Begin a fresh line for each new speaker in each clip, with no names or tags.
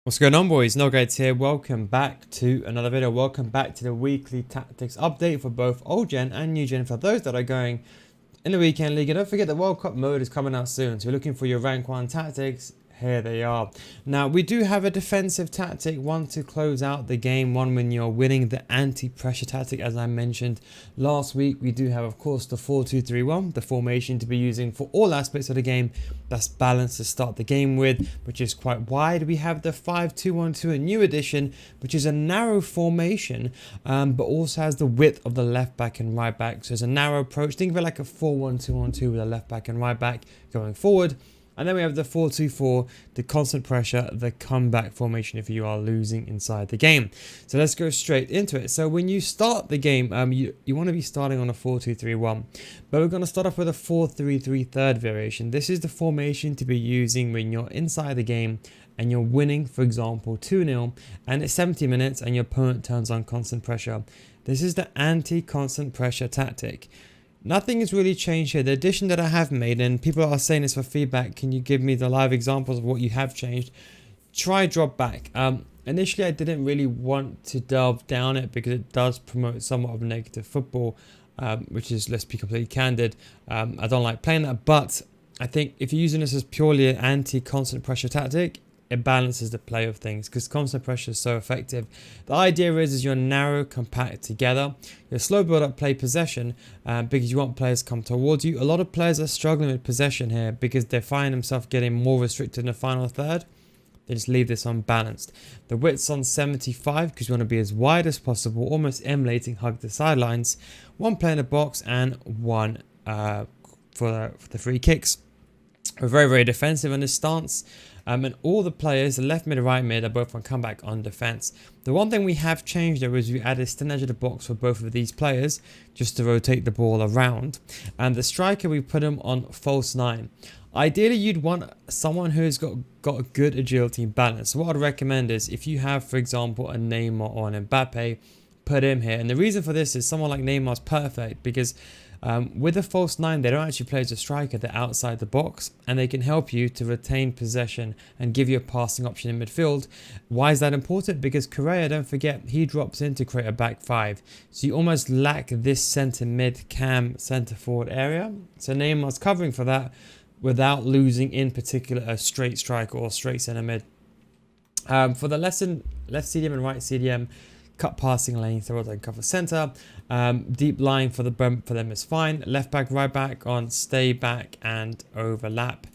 What's going on, boys? No Guides here. Welcome back to another video. Welcome back to the weekly tactics update for both old gen and new gen for those that are going in the weekend league. And don't forget the World Cup mode is coming out soon, so you're looking for your rank 1 tactics. Here they are. Now we do have a defensive tactic, one to close out the game, one when you're winning, the anti-pressure tactic. As I mentioned last week, we do have, of course, the 4-2-3-1, the formation to be using for all aspects of the game. That's balanced to start the game with, which is quite wide. We have the 5-2-1-2, a new addition, which is a narrow formation, but also has the width of the left back and right back. So it's a narrow approach. Think of it like a 4-1-2-1-2 with a left back and right back going forward. And then we have the 4-2-4, the constant pressure, the comeback formation if you are losing inside the game. So let's go straight into it. So when you start the game, you want to be starting on a 4-2-3-1. But we're going to start off with a 4-3-3 third variation. This is the formation to be using when you're inside the game and you're winning, for example, 2-0, and it's 70 minutes and your opponent turns on constant pressure. This is the anti-constant pressure tactic. Nothing has really changed here. The addition that I have made, and people are saying this for feedback, can you give me the live examples of what you have changed? Try drop back. Initially, I didn't really want to delve down it because it does promote somewhat of negative football, which is, let's be completely candid, I don't like playing that. But I think if you're using this as purely an anti-constant pressure tactic, it balances the play of things because constant pressure is so effective. The idea is you're narrow, compact together. You're slow build up play possession because you want players to come towards you. A lot of players are struggling with possession here because they find themselves getting more restricted in the final third. They just leave this unbalanced. The width's on 75 because you want to be as wide as possible, almost emulating hug the sidelines. One player in the box and one for the free kicks. We're very, very defensive in this stance. And all the players, the left mid and right mid, are both on comeback on defense. The one thing we have changed though is we added stand edge of the box for both of these players just to rotate the ball around. And the striker, we put him on false 9. Ideally, you'd want someone who's got a good agility and balance. So what I'd recommend is if you have, for example, a Neymar or an Mbappe, put him here. And the reason for this is someone like Neymar's perfect because with a false 9, they don't actually play as a striker, they're outside the box and they can help you to retain possession and give you a passing option in midfield. Why is that important? Because Correa, don't forget, he drops in to create a back 5. So you almost lack this centre mid cam centre forward area. So Neymar's covering for that without losing in particular a straight striker or straight centre mid. For the left CDM and right CDM, cut passing lane, throw and cover center. Deep line for them is fine. Left back, right back on stay back and overlap,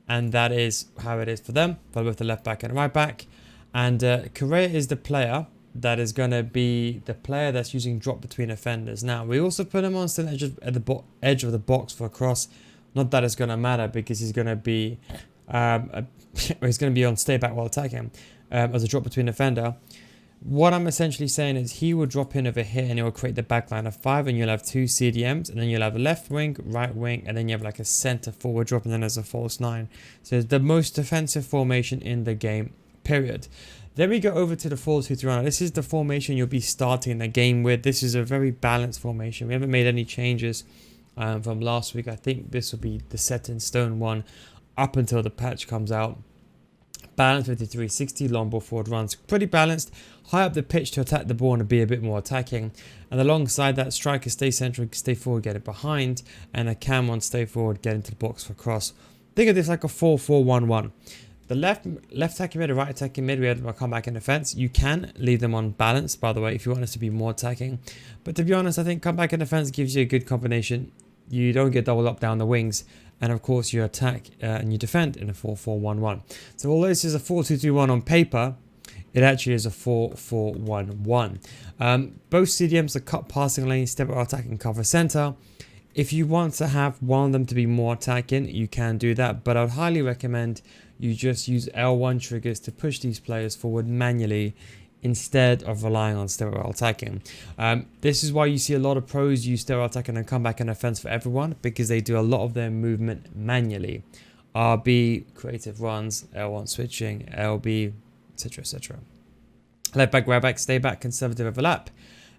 and that is how it is for them for both the left back and right back. And Correa is the player that is going to be the player that's using drop between offenders. Now we also put him on the edge of the box for a cross. Not that it's going to matter because he's going to be he's going to be on stay back while attacking as a drop between offender. What I'm essentially saying is he will drop in over here and it will create the back line of 5 and you'll have 2 CDMs and then you'll have a left wing, right wing, and then you have like a center forward drop and then there's a false 9. So it's the most defensive formation in the game, period. Then we go over to the 4-2-3-1. This is the formation you'll be starting the game with. This is a very balanced formation. We haven't made any changes from last week. I think this will be the set in stone one up until the patch comes out. Balanced with the 360, long ball forward runs, pretty balanced. High up the pitch to attack the ball and be a bit more attacking. And alongside that, striker stay central, stay forward, get it behind, and a cam on stay forward, get into the box for cross. Think of this like a 4-4-1-1. The left attacking mid and right attacking mid, we have to come back in defense. You can leave them on balance, by the way, if you want us to be more attacking. But to be honest, I think come back in defense gives you a good combination. You don't get double up down the wings. And of course, you attack and you defend in a 4-4-1-1. So although this is a 4-2-2-1 on paper, it actually is a 4-4-1-1. Both CDMs are cut passing lane, step out attack and cover center. If you want to have one of them to be more attacking, you can do that. But I would highly recommend you just use L1 triggers to push these players forward manually instead of relying on sterile attacking. This is why you see a lot of pros use sterile attacking and come back in offense for everyone because they do a lot of their movement manually. RB, creative runs, L1 switching, LB, etc, etc. Left back, right back, stay back, conservative overlap,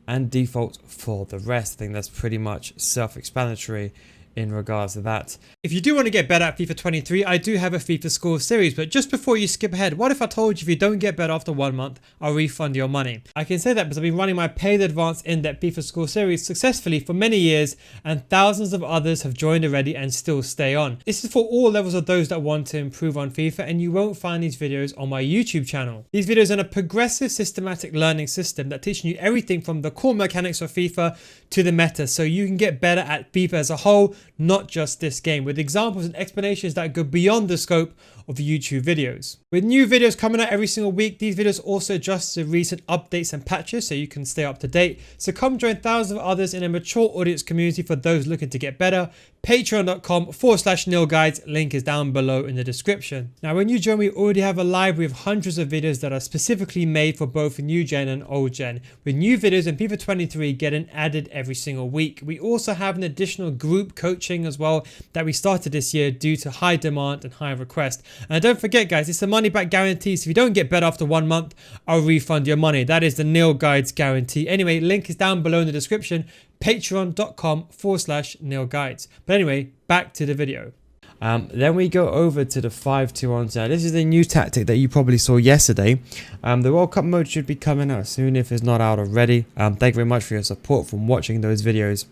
and default for the rest. I think that's pretty much self-explanatory. in regards to that. If you do want to get better at FIFA 23, I do have a FIFA School Series, but just before you skip ahead, what if I told you if you don't get better after 1 month, I'll refund your money? I can say that because I've been running my paid advanced in-depth FIFA School Series successfully for many years, and thousands of others have joined already and still stay on. This is for all levels of those that want to improve on FIFA, and you won't find these videos on my YouTube channel. These videos are a progressive systematic learning system that teaches you everything from the core mechanics of FIFA to the meta, so you can get better at FIFA as a whole, not just this game, with examples and explanations that go beyond the scope of YouTube videos. With new videos coming out every single week, these videos also adjust to recent updates and patches so you can stay up to date. So come join thousands of others in a mature audience community for those looking to get better. Patreon.com/nilguides, link is down below in the description. Now when you join, we already have a library of hundreds of videos that are specifically made for both new gen and old gen, with new videos in FIFA 23 getting added every single week. We also have an additional group coaching as well that we started this year due to high demand and high request. And don't forget guys, it's a money back guarantee, so if you don't get better after 1 month, I'll refund your money. That is the Nil Guides guarantee. Anyway, link is down below in the description, patreon.com/nilguides. But anyway, back to the video. Then we go over to the 5-2-1. Now this is the new tactic that you probably saw yesterday. The World Cup mode should be coming out soon if it's not out already. Thank you very much for your support from watching those videos.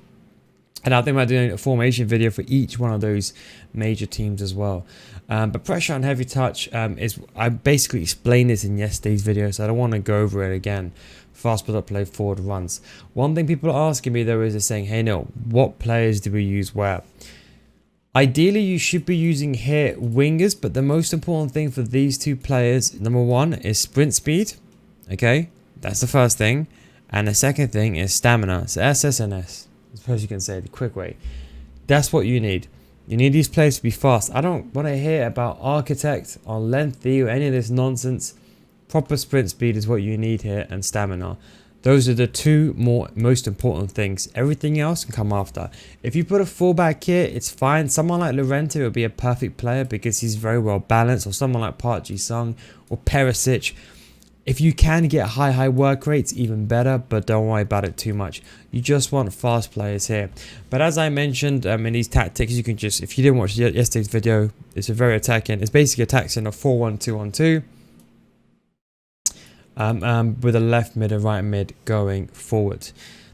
And I think I'm doing a formation video for each one of those major teams as well. But pressure and heavy touch I basically explained this in yesterday's video, so I don't want to go over it again. Fast build up, play, forward runs. One thing people are asking me though is they're saying, hey Neil, what players do we use where? Ideally you should be using here wingers, but the most important thing for these two players, number one is sprint speed. Okay, that's the first thing. And the second thing is stamina. So SS and S, I suppose you can say the quick way. That's what you need. You need these players to be fast. I don't want to hear about architect or lengthy or any of this nonsense. Proper sprint speed is what you need here, and stamina. Those are the two most important things. Everything else can come after. If you put a fullback here, it's fine. Someone like Llorente would be a perfect player because he's very well balanced, or someone like Park Ji-sung or Perisic. If you can get high work rates, even better, but don't worry about it too much. You just want fast players here. But as I mentioned in these tactics, you can just, if you didn't watch yesterday's video, it's a very attacking. It's basically attacks in a 4-1-2-1-2. With a left mid and right mid going forward.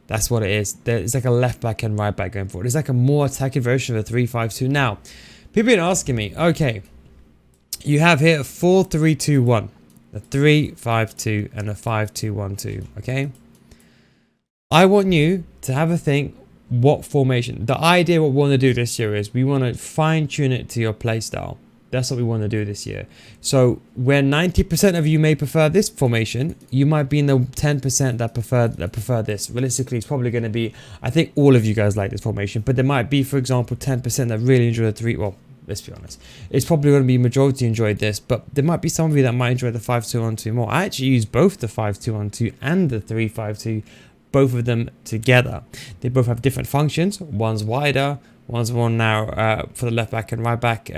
That's what it is. It's like a left back and right back going forward. It's like a more attacking version of a 3-5-2. Now, people have been asking me, okay, you have here a 4-3-2-1, a 3-5-2, and a 5-2-1-2. Okay, I want you to have a think. What formation? The idea what we want to do this year is we want to fine tune it to your play style. That's what we want to do this year. So where 90% of you may prefer this formation, you might be in the 10% that prefer this. Realistically, it's probably going to be, I think all of you guys like this formation, but there might be, for example, 10% that really enjoy the 3. Well, let's be honest, it's probably going to be majority enjoyed this, but there might be some of you that might enjoy the 5-2-1-2 more. I actually use both the 5-2-1-2 and the 3-5-2, both of them together. They both have different functions. One's wider, one's more narrow for the left back and right back.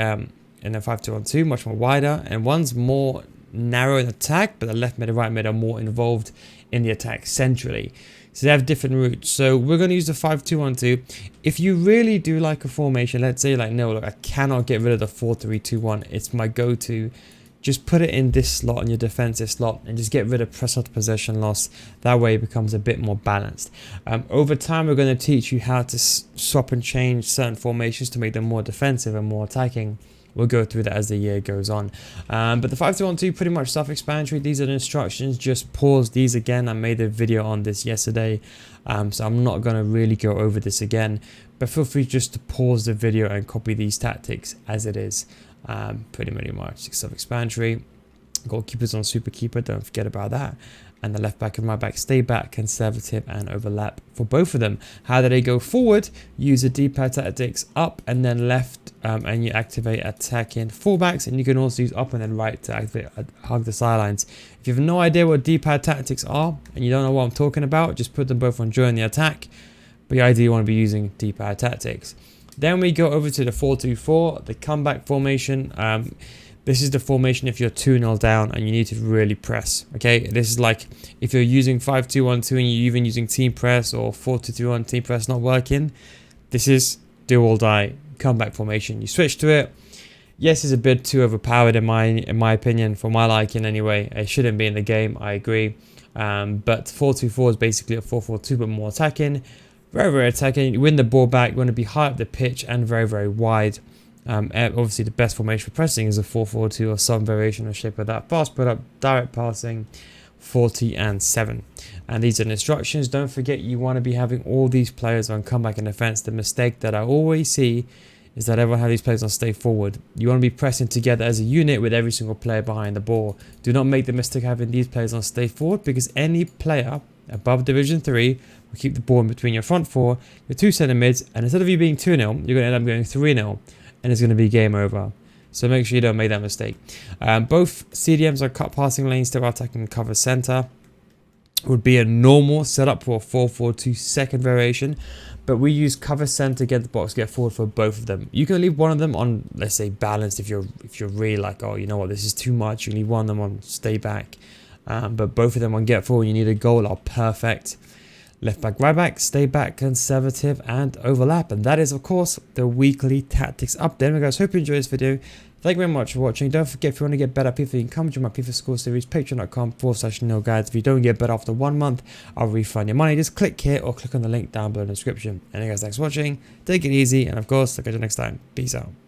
In a 5-2-1-2, much more wider, and one's more narrow in attack, but the left mid and right mid are more involved in the attack centrally. So they have different routes. So we're going to use the 5-2-1-2. If you really do like a formation, let's say like, no, look, I cannot get rid of the 4-3-2-1. It's my go-to. Just put it in this slot, in your defensive slot, and just get rid of press out possession loss. That way it becomes a bit more balanced. Over time, we're going to teach you how to swap and change certain formations to make them more defensive and more attacking. We'll go through that as the year goes on. But the 5-2-1-2 pretty much self-explanatory. These are the instructions. Just pause these again. I made a video on this yesterday, so I'm not going to really go over this again. But feel free just to pause the video and copy these tactics as it is. Pretty much self-explanatory. Goalkeepers on super keeper, don't forget about that. And the left back and right back stay back, conservative and overlap for both of them. How do they go forward? Use the D-pad tactics up and then left, and you activate attacking fullbacks, and you can also use up and then right to activate hug the sidelines. If you have no idea what D-pad tactics are and you don't know what I'm talking about, just put them both on during the attack. But you ideally want to be using D-pad tactics. Then we go over to the 4-2-4, the comeback formation. This is the formation if you're 2-0 down and you need to really press. Okay, this is like if you're using 5-2-1-2 and you're even using team press or 4-2-3-1 team press not working. This is do or die comeback formation. You switch to it. Yes, it's a bit too overpowered in my opinion, for my liking anyway. It shouldn't be in the game, I agree. But 4-2-4 is basically a 4-4-2 but more attacking. Very, very attacking. You win the ball back, you want to be high up the pitch and very, very wide. Obviously the best formation for pressing is a 4-4-2 or some variation or shape of that. Fast put up, direct passing, 40 and 7. And these are the instructions. Don't forget, you want to be having all these players on comeback and defense. The mistake that I always see is that everyone have these players on stay forward. You want to be pressing together as a unit with every single player behind the ball. Do not make the mistake of having these players on stay forward, because any player above Division 3 will keep the ball in between your front four, your two centre mids, and instead of you being 2-0, you're going to end up going 3-0, and it's going to be game over. So make sure you don't make that mistake. Both CDMs are cut passing lanes, still attacking cover centre. Would be a normal setup for a 4-4-2 second variation, but we use cover center, get the box, get forward for both of them. You can leave one of them on, let's say, balanced if you're really like, oh, you know what, this is too much. You leave one of them on stay back, but both of them on get forward. You need a goal are perfect. Left back, right back, stay back, conservative, and overlap. And that is, of course, the weekly tactics update. Anyway, guys, hope you enjoyed this video. Thank you very much for watching. Don't forget, if you want to get better at FIFA, you can come join my FIFA School Series, patreon.com/nilguides. If you don't get better after 1 month, I'll refund your money. Just click here or click on the link down below in the description. Anyway, guys, thanks for watching. Take it easy. And of course, I'll catch you next time. Peace out.